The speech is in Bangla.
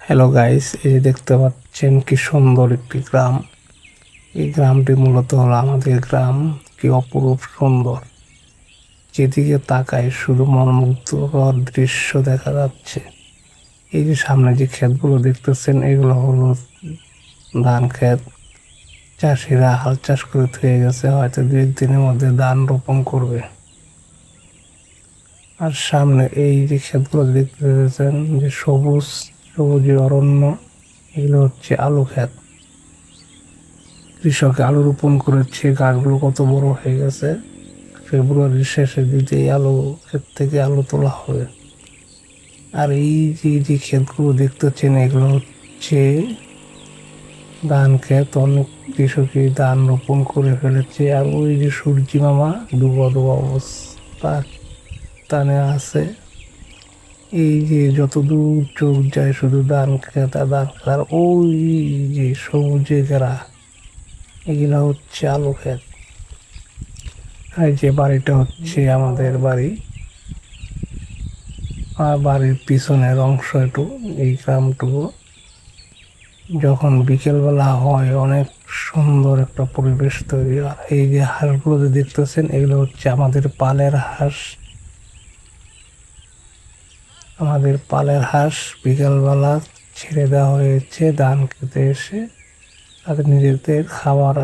হ্যালো গাইস, এই যে দেখতে পাচ্ছেন কি সুন্দর একটি গ্রাম। এই গ্রামটি মূলত হলো আমাদের গ্রাম। কি অপরূপ সুন্দর, যেদিকে তাকায় শুধু মনোমুগ্ধকর দৃশ্য দেখা যাচ্ছে। এই যে সামনে যে ক্ষেতগুলো দেখতেছেন, এগুলো হলো ধান ক্ষেত। চাষিরা হাল চাষ করে থুয়ে গেছে, হয়তো 2-1 দিনের মধ্যে ধান রোপণ করবে। আর সামনে এই যে ক্ষেতগুলো দেখতেছেন, যে সবুজ সবুজ অরণ্য, এগুলো হচ্ছে আলু ক্ষেত। কৃষক আলু রোপণ করেছে, গাছগুলো কত বড় হয়ে গেছে। ফেব্রুয়ারির শেষের দিকে এই আলু ক্ষেত থেকে আলু তোলা হবে। আর এই যে ক্ষেতগুলো দেখতেছেন, এগুলো হচ্ছে ধান ক্ষেত। অনেক কৃষকই ধান রোপণ করে ফেলেছে। আর ওই যে সূর্যি মামা ডুবা ডুবা অবস্থা টানে আছে। এই যে যত দূর চোখ যায় শুধু ধান ক্ষেত আর ধান ক্ষেত। আর ওই যে সবুজে ঘেরা, এগুলা হচ্ছে আলু ক্ষেত। আর যে বাড়িটা হচ্ছে আমাদের বাড়ি, আর বাড়ির পিছনের অংশ একটু, এই গ্রামটুকু। যখন বিকেলবেলা হয়, অনেক সুন্দর একটা পরিবেশ তৈরি হয়। এই যে হাঁসগুলো যে দেখতেছেন, এগুলো হচ্ছে আমাদের পালের হাঁস। আমাদের পালের হাঁস বিকেলবেলা ছেড়ে দেওয়া হয়েছে ধান খেতে এসে তাদের নিজেদের খাবার